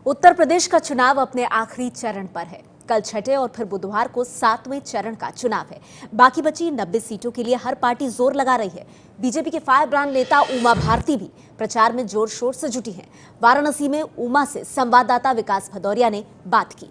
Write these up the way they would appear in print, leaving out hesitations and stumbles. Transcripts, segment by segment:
उत्तर प्रदेश का चुनाव अपने आखिरी चरण पर है। कल छठे और फिर बुधवार को 7वें चरण का चुनाव है। बाकी बची 90 सीटों के लिए हर पार्टी जोर लगा रही है। बीजेपी के फायर ब्रांड नेता उमा भारती भी प्रचार में जोर शोर से जुटी हैं। वाराणसी में उमा से संवाददाता विकास भदौरिया ने बात की।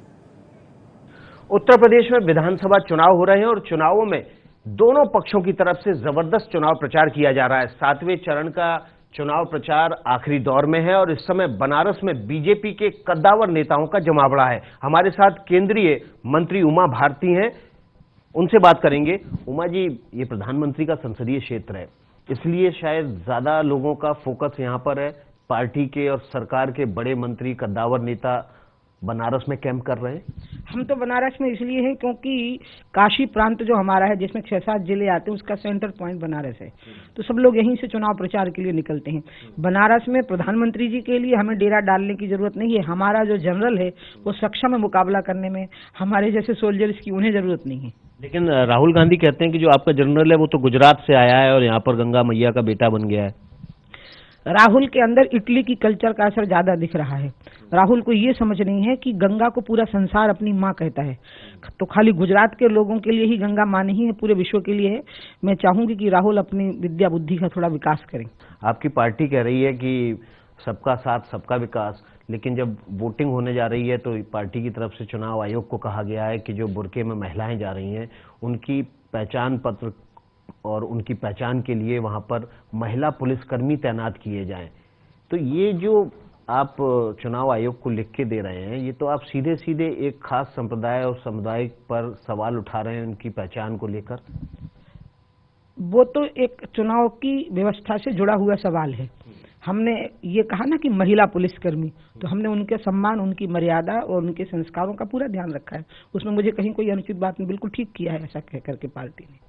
उत्तर प्रदेश में विधानसभा चुनाव हो रहे हैं और चुनावों में दोनों पक्षों की तरफ से जबरदस्त चुनाव प्रचार किया जा रहा है। 7वें चरण का चुनाव प्रचार आखिरी दौर में है और इस समय बनारस में बीजेपी के कद्दावर नेताओं का जमावड़ा है। हमारे साथ केंद्रीय मंत्री उमा भारती हैं, उनसे बात करेंगे। उमा जी, ये प्रधानमंत्री का संसदीय क्षेत्र है, इसलिए शायद ज्यादा लोगों का फोकस यहां पर है। पार्टी के और सरकार के बड़े मंत्री, कद्दावर नेता बनारस में कैंप कर रहे हैं। हम तो बनारस में इसलिए हैं क्योंकि काशी प्रांत जो हमारा है, जिसमें 6-7 जिले आते हैं, उसका सेंटर पॉइंट बनारस है। तो सब लोग यहीं से चुनाव प्रचार के लिए निकलते हैं। बनारस में प्रधानमंत्री जी के लिए हमें डेरा डालने की जरूरत नहीं है। हमारा जो जनरल है वो सक्षम है मुकाबला करने में, हमारे जैसे सोल्जर्स की उन्हें जरूरत नहीं है। लेकिन राहुल गांधी कहते हैं कि जो आपका जनरल है वो तो गुजरात से आया है और यहाँ पर गंगा मैया का बेटा बन गया है। राहुल के अंदर इटली की कल्चर का असर ज्यादा दिख रहा है। राहुल को ये समझ नहीं है कि गंगा को पूरा संसार अपनी माँ कहता है, तो खाली गुजरात के लोगों के लिए ही गंगा माँ नहीं है, पूरे विश्व के लिए है। मैं चाहूंगी कि राहुल अपनी विद्या बुद्धि का थोड़ा विकास करें। आपकी पार्टी कह रही है कि सबका साथ सबका विकास, लेकिन जब वोटिंग होने जा रही है तो पार्टी की तरफ से चुनाव आयोग को कहा गया है कि जो बुर्के में महिलाएं जा रही हैं उनकी पहचान पत्र और उनकी पहचान के लिए वहां पर महिला पुलिसकर्मी तैनात किए जाएं। तो ये जो आप चुनाव आयोग को लिख के दे रहे हैं, ये तो आप सीधे सीधे एक खास संप्रदाय और समुदाय पर सवाल उठा रहे हैं उनकी पहचान को लेकर। वो तो एक चुनाव की व्यवस्था से जुड़ा हुआ सवाल है। हमने ये कहा ना कि महिला पुलिसकर्मी, तो हमने उनके सम्मान, उनकी मर्यादा और उनके संस्कारों का पूरा ध्यान रखा है। उसमें मुझे कहीं कोई अनुचित बात नहीं, बिल्कुल ठीक किया है ऐसा कह करके पार्टी ने।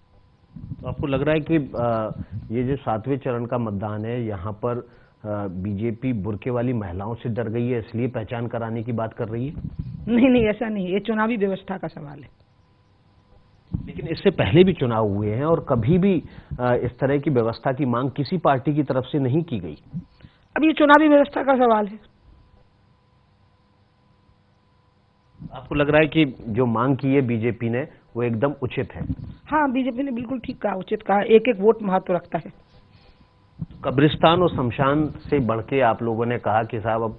तो आपको लग रहा है कि ये जो 7वें चरण का मतदान है, यहाँ पर बीजेपी बुर्के वाली महिलाओं से डर गई है, इसलिए पहचान कराने की बात कर रही है? नहीं, ऐसा नहीं, ये चुनावी व्यवस्था का सवाल है। लेकिन इससे पहले भी चुनाव हुए हैं और कभी भी इस तरह की व्यवस्था की मांग किसी पार्टी की तरफ से नहीं की गई। अब ये चुनावी व्यवस्था का सवाल है। आपको लग रहा है कि जो मांग की है बीजेपी ने वो एकदम उचित है? हाँ, बीजेपी ने बिल्कुल ठीक कहा, उचित कहा। एक एक वोट महत्व रखता है। कब्रिस्तान और शमशान से बढ़ के आप लोगों ने कहा कि साहब अब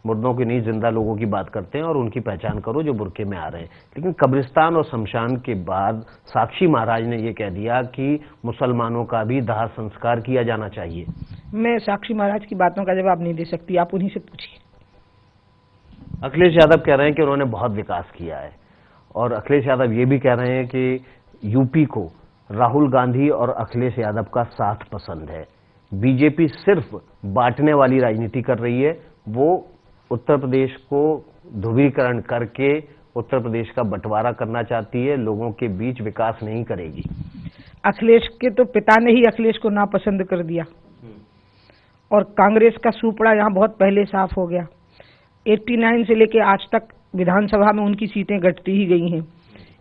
मुर्दों की नहीं, जिंदा लोगों की बात करते हैं और उनकी पहचान करो जो बुर्के में आ रहे हैं। लेकिन कब्रिस्तान और शमशान के बाद साक्षी महाराज ने यह कह दिया कि मुसलमानों का भी दाह संस्कार किया जाना चाहिए। मैं साक्षी महाराज की बातों का जवाब नहीं दे सकती, आप उन्हीं से पूछिए। अखिलेश यादव कह रहे हैं कि उन्होंने बहुत विकास किया है और अखिलेश यादव ये भी कह रहे हैं कि यूपी को राहुल गांधी और अखिलेश यादव का साथ पसंद है। बीजेपी सिर्फ बांटने वाली राजनीति कर रही है, वो उत्तर प्रदेश को ध्रुवीकरण करके उत्तर प्रदेश का बंटवारा करना चाहती है, लोगों के बीच विकास नहीं करेगी। अखिलेश के तो पिता ने ही अखिलेश को नापसंद कर दिया और कांग्रेस का सुपड़ा यहाँ बहुत पहले साफ हो गया। 89 से लेके आज तक विधानसभा में उनकी सीटें घटती ही गई हैं,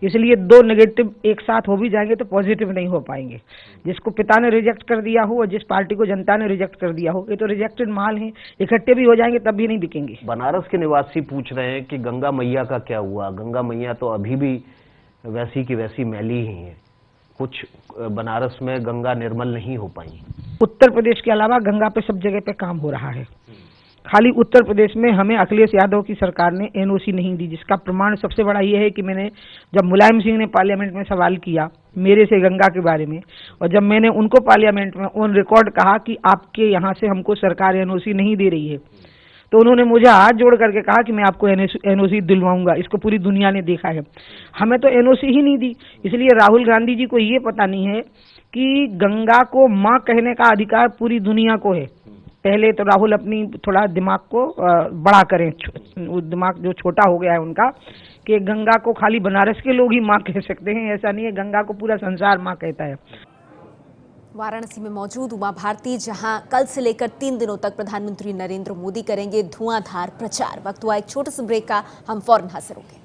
इसलिए दो नेगेटिव एक साथ हो भी जाएंगे तो पॉजिटिव नहीं हो पाएंगे। जिसको पिता ने रिजेक्ट कर दिया हो और जिस पार्टी को जनता ने रिजेक्ट कर दिया हो, ये तो रिजेक्टेड माल हैं, इकट्ठे भी हो जाएंगे तब भी नहीं बिकेंगे। बनारस के निवासी पूछ रहे हैं कि गंगा मैया का क्या हुआ? गंगा मैया तो अभी भी वैसी की वैसी मैली ही है, कुछ बनारस में गंगा निर्मल नहीं हो पाई। उत्तर प्रदेश के अलावा गंगा पे सब जगह पे काम हो रहा है। खाली उत्तर प्रदेश में हमें अखिलेश यादव की सरकार ने एनओसी नहीं दी, जिसका प्रमाण सबसे बड़ा ये है कि मैंने जब मुलायम सिंह ने पार्लियामेंट में सवाल किया मेरे से गंगा के बारे में, और जब मैंने उनको पार्लियामेंट में ऑन रिकॉर्ड कहा कि आपके यहाँ से हमको सरकार एनओसी नहीं दे रही है, तो उन्होंने मुझे हाथ जोड़ करके कहा कि मैं आपको एनओसी दिलवाऊंगा। इसको पूरी दुनिया ने देखा है। हमें तो एनओसी ही नहीं दी। इसलिए राहुल गांधी जी को ये पता नहीं है कि गंगा को माँ कहने का अधिकार पूरी दुनिया को है। पहले तो राहुल अपनी थोड़ा दिमाग को बड़ा करें, दिमाग जो छोटा हो गया है उनका, कि गंगा को खाली बनारस के लोग ही माँ कह सकते हैं, ऐसा नहीं है। गंगा को पूरा संसार माँ कहता है। वाराणसी में मौजूद उमा भारती, जहां कल से लेकर 3 दिनों तक प्रधानमंत्री नरेंद्र मोदी करेंगे धुआंधार प्रचार। वक्त हुआ एक छोटे से ब्रेक का, हम फौरन हाजिर होंगे।